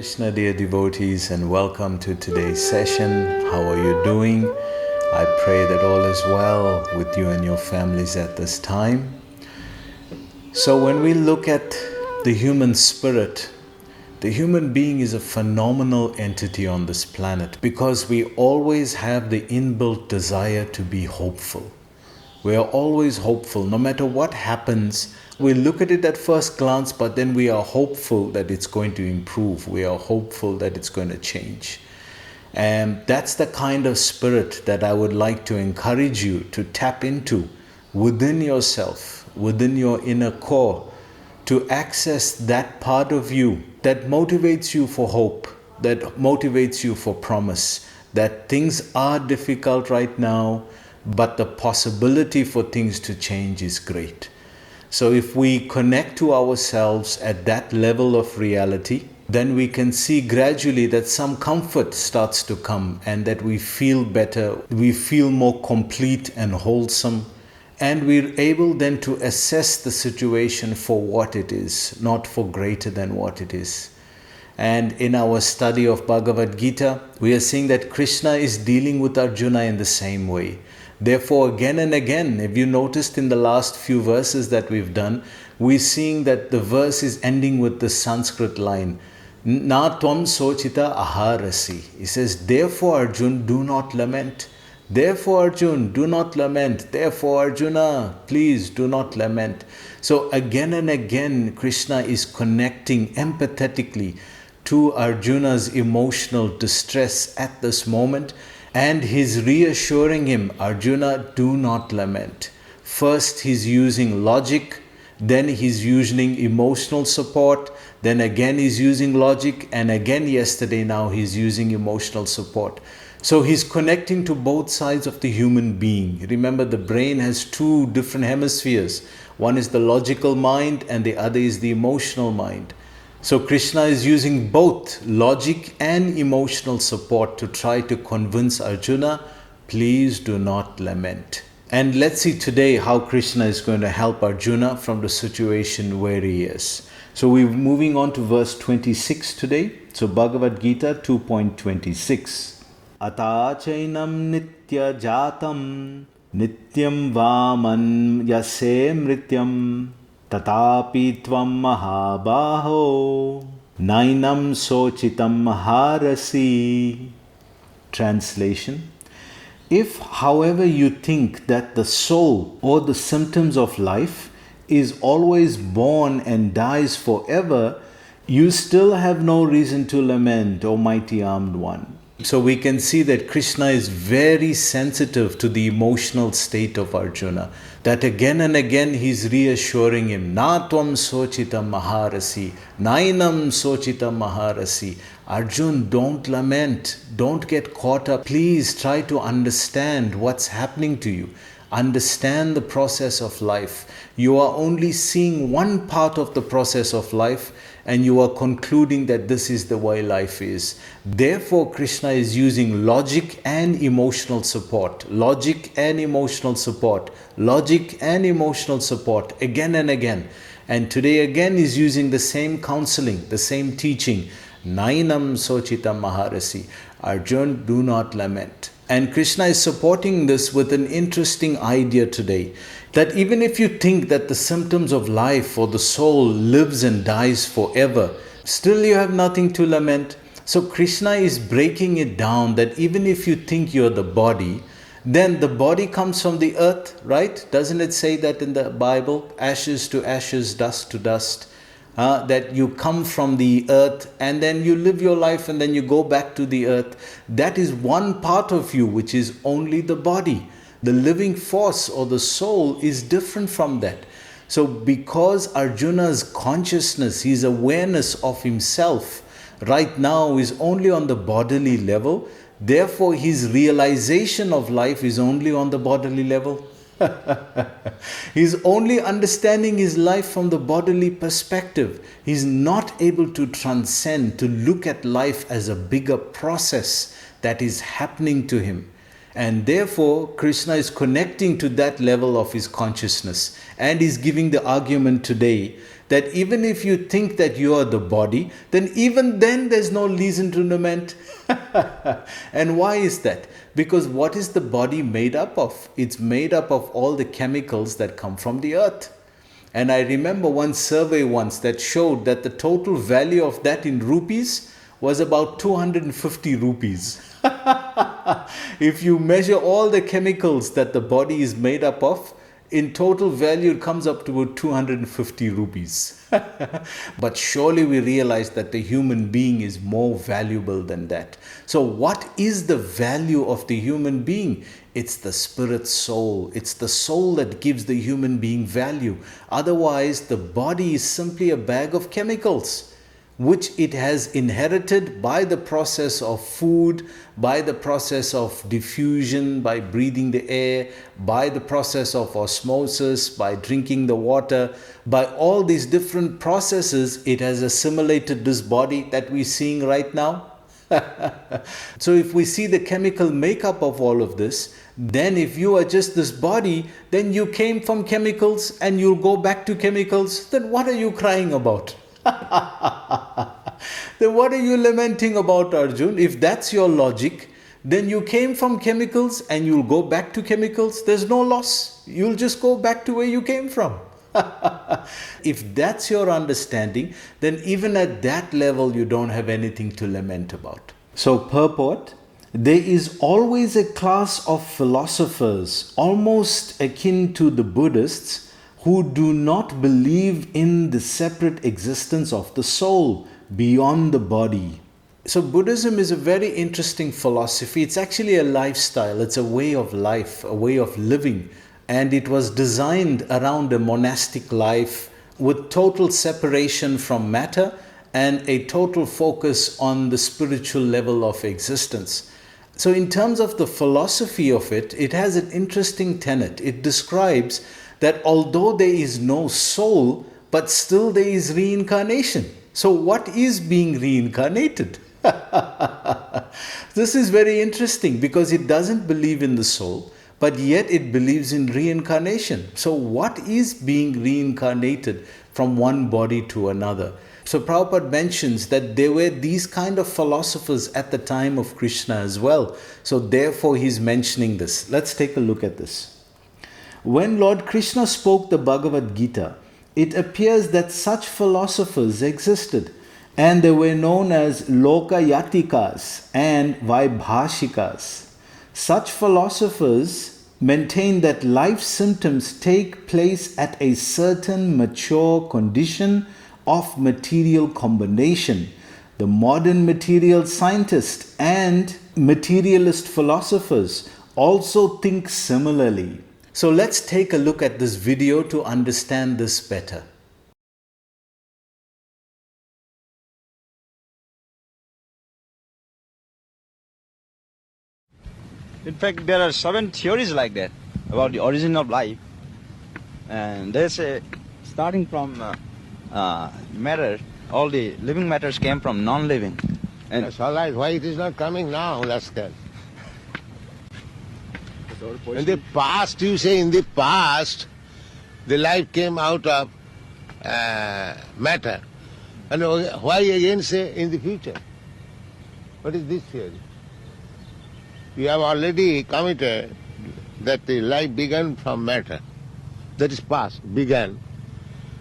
Krishna, dear devotees, and welcome to today's session. How are you doing? I pray that all is well with you and your families at this time. So when we look at the human spirit, the human being is a phenomenal entity on this planet because we always have the inbuilt desire to be hopeful. We are always hopeful. No matter what happens, we look at it at first glance, but then we are hopeful that it's going to improve. We are hopeful that it's going to change. And that's the kind of spirit that I would like to encourage you to tap into within yourself, within your inner core, to access that part of you that motivates you for hope, that motivates you for promise, that things are difficult right now, but the possibility for things to change is great. So if we connect to ourselves at that level of reality, then we can see gradually that some comfort starts to come and that we feel better, we feel more complete and wholesome, and we're able then to assess the situation for what it is, not for greater than what it is. And in our study of Bhagavad Gita, we are seeing that Krishna is dealing with Arjuna in the same way. Therefore, again and again, if you noticed in the last few verses that we've done, we're seeing that the verse is ending with the Sanskrit line, Na tvam sochita aharasi. He says, therefore Arjun, do not lament. Therefore Arjun, do not lament. Therefore Arjuna, please do not lament. So again and again, Krishna is connecting empathetically to Arjuna's emotional distress at this moment, and he's reassuring him, Arjuna, do not lament. First he's using logic, then he's using emotional support, then again he's using logic, and again yesterday now he's using emotional support. So he's connecting to both sides of the human being. Remember, the brain has two different hemispheres. One is the logical mind and the other is the emotional mind. So Krishna is using both logic and emotional support to try to convince Arjuna, please do not lament. And let's see today how Krishna is going to help Arjuna from the situation where he is. So we're moving on to verse 26 today. So Bhagavad Gita 2.26. Atachainam nitya jatam nityam vaman yase mrityam tatapi tvam mahabaho nainam sochitam maharasi. Translation: if, however, you think that the soul or the symptoms of life is always born and dies forever, you still have no reason to lament, O mighty armed one. So we can see that Krishna is very sensitive to the emotional state of Arjuna. That again and again he's reassuring him, Na tvam sochita maharasi, nainam sochita maharasi. Arjun, don't lament, don't get caught up. Please try to understand what's happening to you. Understand the process of life. You are only seeing one part of the process of life, and you are concluding that this is the way life is. Therefore, Krishna is using logic and emotional support. Logic and emotional support. Logic and emotional support again and again. And today again is using the same counseling, the same teaching. Nainam sochita maharasi. Arjun, do not lament. And Krishna is supporting this with an interesting idea today, that even if you think that the symptoms of life or the soul lives and dies forever, still you have nothing to lament. So Krishna is breaking it down that even if you think you're the body, then the body comes from the earth, right? Doesn't it say that in the Bible? Ashes to ashes, dust to dust. That you come from the earth and then you live your life and then you go back to the earth. That is one part of you, which is only the body. The living force or the soul is different from that. So because Arjuna's consciousness, his awareness of himself right now is only on the bodily level, therefore his realization of life is only on the bodily level. He's only understanding his life from the bodily perspective. He's not able to transcend, to look at life as a bigger process that is happening to him. And therefore, Krishna is connecting to that level of his consciousness and is giving the argument today that even if you think that you are the body, then even then there's no reason to lament. And why is that? Because what is the body made up of? It's made up of all the chemicals that come from the earth. And I remember one survey once that showed that the total value of that in rupees was about 250 rupees. If you measure all the chemicals that the body is made up of, in total value it comes up to about 250 rupees. But surely we realize that the human being is more valuable than that. So what is the value of the human being? It's the spirit soul. It's the soul that gives the human being value. Otherwise, the body is simply a bag of chemicals, which it has inherited by the process of food, by the process of diffusion, by breathing the air, by the process of osmosis, by drinking the water, by all these different processes, it has assimilated this body that we're seeing right now. So if we see the chemical makeup of all of this, then if you are just this body, then you came from chemicals and you'll go back to chemicals, then what are you crying about? Then what are you lamenting about, Arjun? If that's your logic, then you came from chemicals and you'll go back to chemicals. There's no loss. You'll just go back to where you came from. If that's your understanding, then even at that level, you don't have anything to lament about. So, purport: there is always a class of philosophers, almost akin to the Buddhists, who do not believe in the separate existence of the soul beyond the body. So Buddhism is a very interesting philosophy. It's actually a lifestyle. It's a way of life, a way of living. And it was designed around a monastic life with total separation from matter and a total focus on the spiritual level of existence. So in terms of the philosophy of it, it has an interesting tenet. It describes that although there is no soul, but still there is reincarnation. So what is being reincarnated? This is very interesting because it doesn't believe in the soul, but yet it believes in reincarnation. So what is being reincarnated from one body to another? So Prabhupada mentions that there were these kind of philosophers at the time of Krishna as well. So therefore he's mentioning this. Let's take a look at this. When Lord Krishna spoke the Bhagavad Gita, it appears that such philosophers existed, and they were known as Lokayatikas and Vaibhashikas. Such philosophers maintain that life symptoms take place at a certain mature condition of material combination. The modern material scientist and materialist philosophers also think similarly. So let's take a look at this video to understand this better. In fact, there are 7 theories like that about the origin of life. And they say, starting from matter, all the living matters came from non-living. And that's all right. Why it is not coming now? That's good. In the past, you say in the past, the life came out of matter. And why again say in the future? What is this theory? You have already committed that the life began from matter. That is past, began.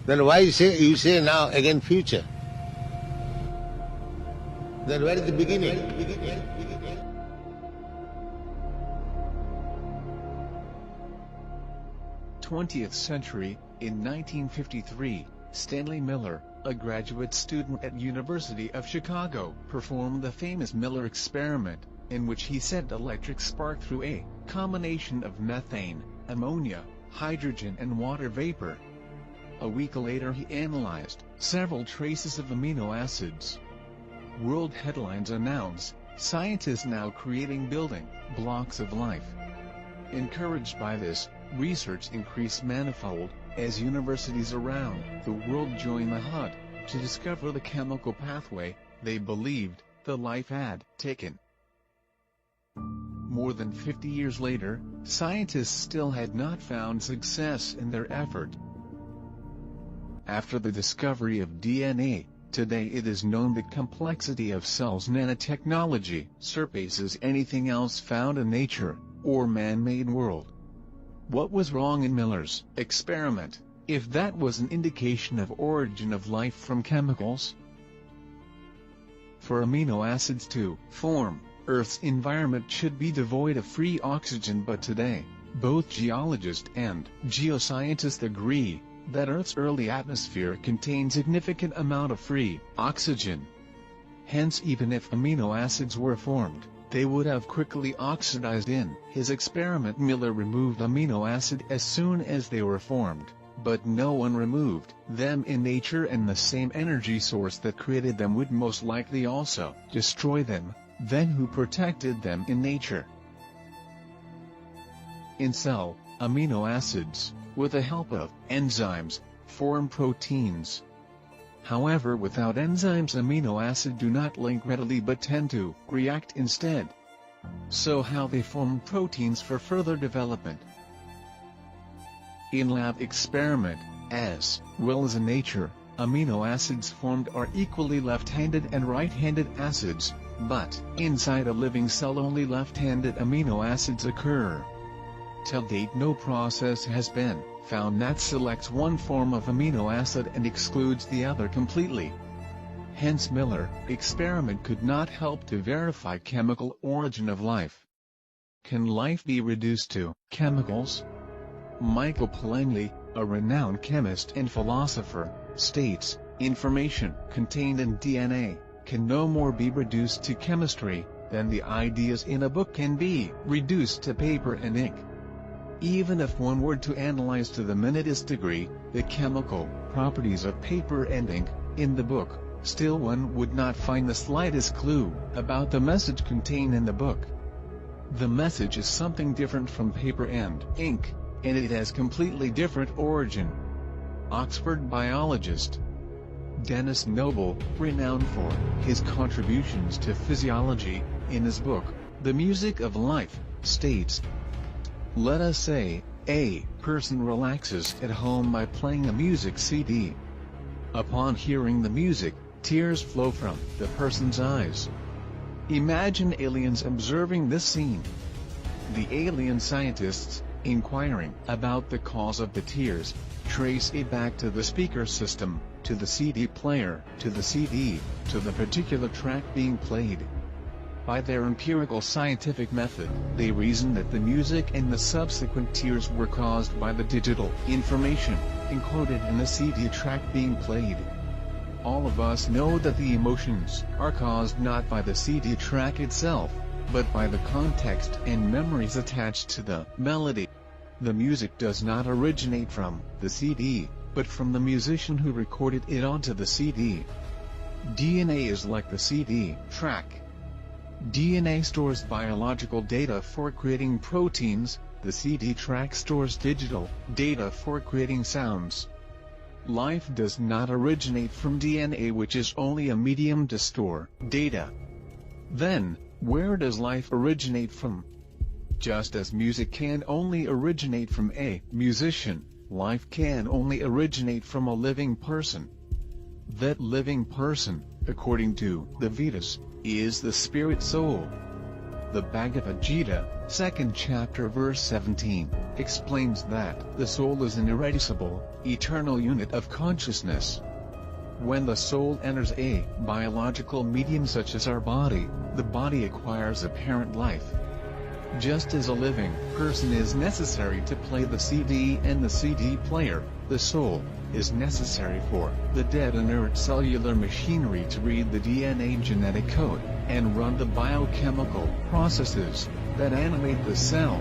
Then why you say now again future? Then where is the beginning? 20th century, in 1953, Stanley Miller, a graduate student at University of Chicago, performed the famous Miller experiment, in which he sent electric spark through a combination of methane, ammonia, hydrogen and water vapor. A week later he analyzed several traces of amino acids. World headlines announce, scientists now creating building blocks of life. Encouraged by this, research increased manifold, as universities around the world joined the hunt to discover the chemical pathway they believed the life had taken. More than 50 years later, scientists still had not found success in their effort. After the discovery of DNA, today it is known the complexity of cells nanotechnology surpasses anything else found in nature, or man-made world. What was wrong in Miller's experiment, if that was an indication of origin of life from chemicals? For amino acids to form, Earth's environment should be devoid of free oxygen, but today, both geologists and geoscientists agree that Earth's early atmosphere contained significant amount of free oxygen. Hence, even if amino acids were formed, they would have quickly oxidized. In his experiment, Miller removed amino acid as soon as they were formed, but no one removed them in nature, and the same energy source that created them would most likely also destroy them. Then who protected them in nature? In cell, amino acids, with the help of enzymes, form proteins. However, without enzymes, amino acids do not link readily but tend to react instead. So how they form proteins for further development? In lab experiment, as well as in nature, amino acids formed are equally left-handed and right-handed acids, but inside a living cell only left-handed amino acids occur. Till date, no process has been found that selects one form of amino acid and excludes the other completely. Hence, Miller experiment could not help to verify chemical origin of life. Can life be reduced to chemicals? Michael Polanyi, a renowned chemist and philosopher, states, information contained in DNA can no more be reduced to chemistry than the ideas in a book can be reduced to paper and ink. Even if one were to analyze to the minutest degree the chemical properties of paper and ink in the book, still one would not find the slightest clue about the message contained in the book. The message is something different from paper and ink, and it has completely different origin. Oxford biologist Denis Noble, renowned for his contributions to physiology, in his book, The Music of Life, states, "Let us say, a person relaxes at home by playing a music CD. Upon hearing the music, tears flow from the person's eyes. Imagine aliens observing this scene. The alien scientists, inquiring about the cause of the tears, trace it back to the speaker system, to the CD player, to the CD, to the particular track being played. By their empirical scientific method, they reason that the music and the subsequent tears were caused by the digital information encoded in the CD track being played. All of us know that the emotions are caused not by the CD track itself, but by the context and memories attached to the melody. The music does not originate from the CD, but from the musician who recorded it onto the CD. DNA is like the CD track. DNA stores biological data for creating proteins, the CD track stores digital data for creating sounds. Life does not originate from DNA, which is only a medium to store data. Then, where does life originate from? Just as music can only originate from a musician, life can only originate from a living person. That living person, according to the Vedas, is the spirit soul. The Bhagavad Gita, 2nd chapter verse 17, explains that the soul is an irreducible, eternal unit of consciousness. When the soul enters a biological medium such as our body, the body acquires apparent life. Just as a living person is necessary to play the CD and the CD player, the soul is necessary for the dead inert cellular machinery to read the DNA genetic code and run the biochemical processes that animate the cell.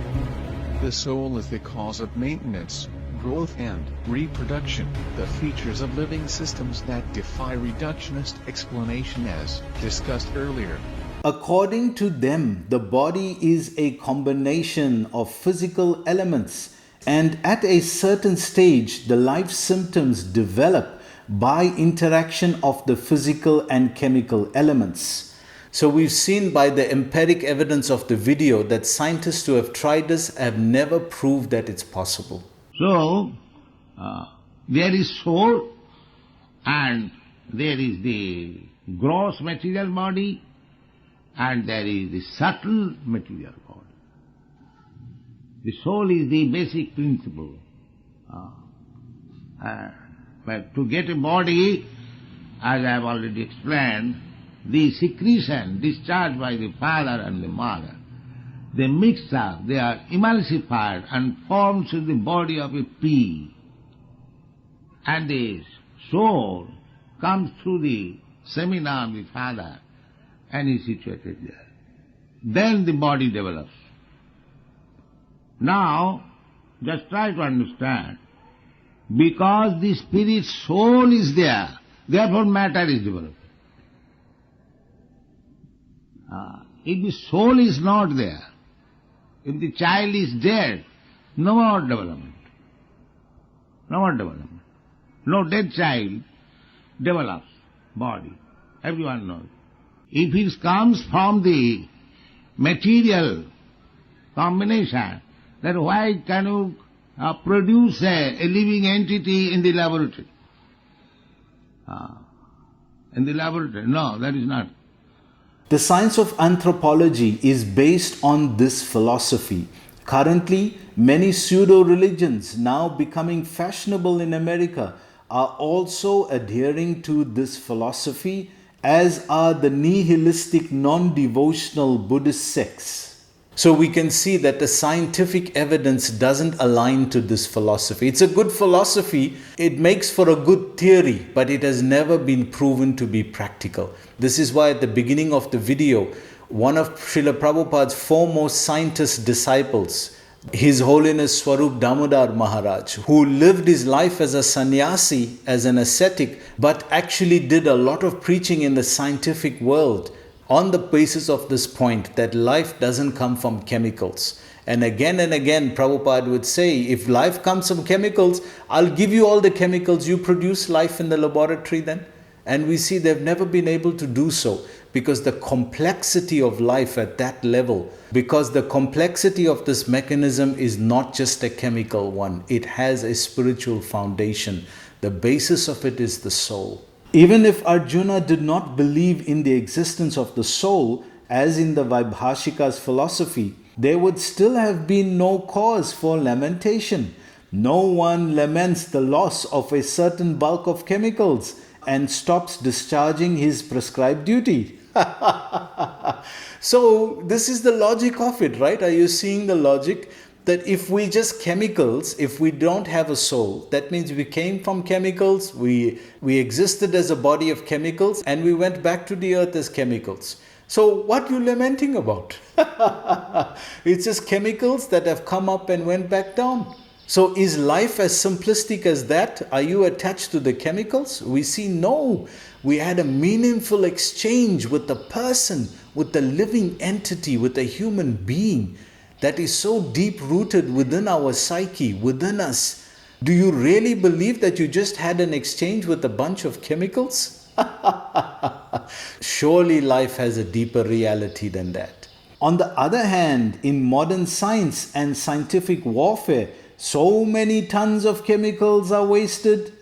The soul is the cause of maintenance, growth and reproduction, the features of living systems that defy reductionist explanation as discussed earlier. According to them, the body is a combination of physical elements, and at a certain stage, the life symptoms develop by interaction of the physical and chemical elements. So we've seen by the empiric evidence of the video that scientists who have tried this have never proved that it's possible. So, there is soul And there is the gross material body, and there is the subtle material body. The soul is the basic principle. But to get a body, as I have already explained, the secretion discharged by the father and the mother, they mix up, they are emulsified and forms in the body of a pea. And the soul comes through the seminar of the father and is situated there. Then the body develops. Now, just try to understand, because the spirit soul is there, therefore matter is developed. If the soul is not there, if the child is dead, no more development. No more development. No dead child develops body. Everyone knows. If it comes from the material combination, then why can you produce a living entity in the laboratory? In the laboratory? No, that is not. The science of anthropology is based on this philosophy. Currently, many pseudo-religions now becoming fashionable in America are also adhering to this philosophy, as are the nihilistic non-devotional Buddhist sects. So we can see that the scientific evidence doesn't align to this philosophy. It's a good philosophy, it makes for a good theory, but it has never been proven to be practical. This is why at the beginning of the video, one of Srila Prabhupada's foremost scientist disciples, His Holiness Swarup Damodar Maharaj, who lived his life as a sannyasi, as an ascetic, but actually did a lot of preaching in the scientific world, on the basis of this point that life doesn't come from chemicals. And again, Prabhupada would say, if life comes from chemicals, I'll give you all the chemicals, you produce life in the laboratory then. And we see they've never been able to do so because the complexity of life at that level, because the complexity of this mechanism is not just a chemical one, it has a spiritual foundation. The basis of it is the soul. Even if Arjuna did not believe in the existence of the soul, as in the Vaibhashika's philosophy, there would still have been no cause for lamentation. No one laments the loss of a certain bulk of chemicals and stops discharging his prescribed duty. So this is the logic of it, right? Are you seeing the logic? That if we just chemicals, if we don't have a soul, that means we came from chemicals, we existed as a body of chemicals, and we went back to the earth as chemicals. So what are you lamenting about? It's just chemicals that have come up and went back down. So is life as simplistic as that? Are you attached to the chemicals? We see no. We had a meaningful exchange with the person, with the living entity, with the human being that is so deep-rooted within our psyche, within us. Do you really believe that you just had an exchange with a bunch of chemicals? Surely life has a deeper reality than that. On the other hand, in modern science and scientific warfare, so many tons of chemicals are wasted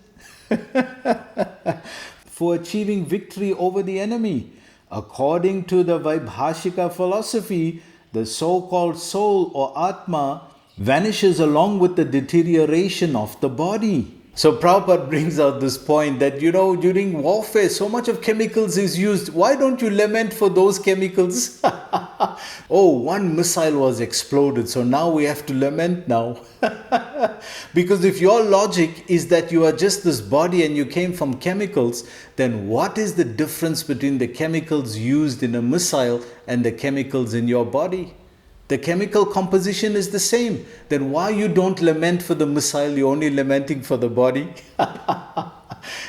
for achieving victory over the enemy. According to the Vaibhashika philosophy, the so-called soul or Atma vanishes along with the deterioration of the body. So Prabhupada brings out this point that, during warfare, so much of chemicals is used. Why don't you lament for those chemicals? Oh, one missile was exploded, so now we have to lament now. Because if your logic is that you are just this body and you came from chemicals, then what is the difference between the chemicals used in a missile and the chemicals in your body? The chemical composition is the same. Then why you don't lament for the missile, you're only lamenting for the body?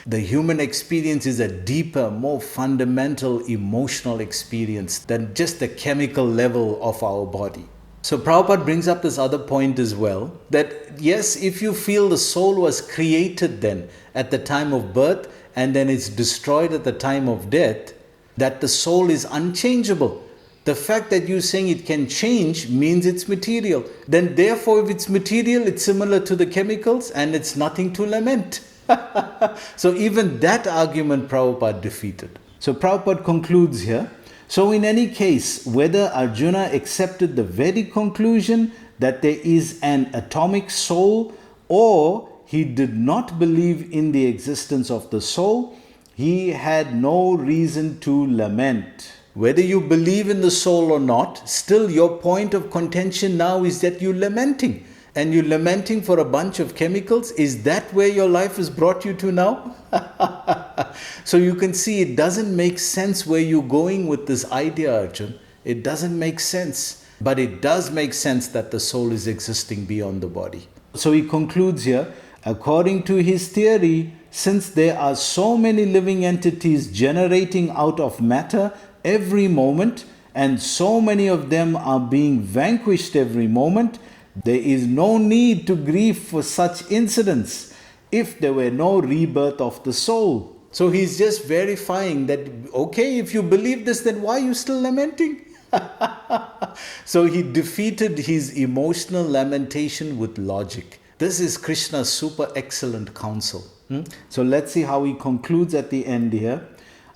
The human experience is a deeper, more fundamental emotional experience than just the chemical level of our body. So Prabhupada brings up this other point as well, that yes, if you feel the soul was created then at the time of birth and then it's destroyed at the time of death, that the soul is unchangeable. The fact that you're saying it can change means it's material. Then therefore, if it's material, it's similar to the chemicals and it's nothing to lament. So even that argument Prabhupada defeated. So Prabhupada concludes here. So in any case, whether Arjuna accepted the Vedic conclusion that there is an atomic soul, or he did not believe in the existence of the soul, he had no reason to lament. Whether you believe in the soul or not, still your point of contention now is that you're lamenting. And you're lamenting for a bunch of chemicals. Is that where your life has brought you to now? So you can see it doesn't make sense where you're going with this idea, Arjun. It doesn't make sense. But it does make sense that the soul is existing beyond the body. So he concludes here, according to his theory, since there are so many living entities generating out of matter every moment, and so many of them are being vanquished every moment, there is no need to grieve for such incidents if there were no rebirth of the soul. So he's just verifying that, okay, if you believe this, then why are you still lamenting? So he defeated his emotional lamentation with logic. This is Krishna's super excellent counsel. So let's see how he concludes at the end here.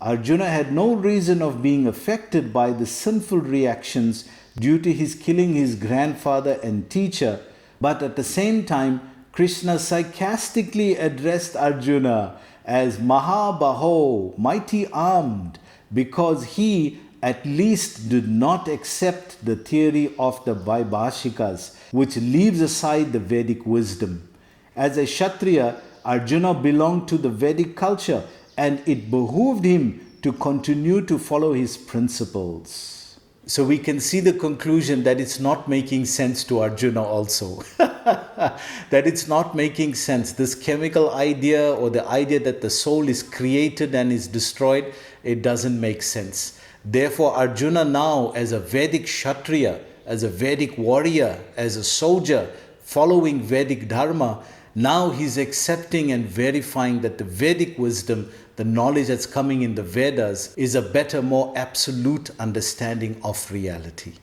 Arjuna had no reason of being affected by the sinful reactions due to his killing his grandfather and teacher, but at the same time, Krishna sarcastically addressed Arjuna as Mahabaho, mighty armed, because he at least did not accept the theory of the Vaibhashikas, which leaves aside the Vedic wisdom. As a Kshatriya, Arjuna belonged to the Vedic culture, and it behooved him to continue to follow his principles. So we can see the conclusion that it's not making sense to Arjuna also. That it's not making sense. This chemical idea, or the idea that the soul is created and is destroyed, it doesn't make sense. Therefore, Arjuna now, as a Vedic Kshatriya, as a Vedic warrior, as a soldier, following Vedic Dharma, now he's accepting and verifying that the Vedic wisdom, the knowledge that's coming in the Vedas, is a better, more absolute understanding of reality.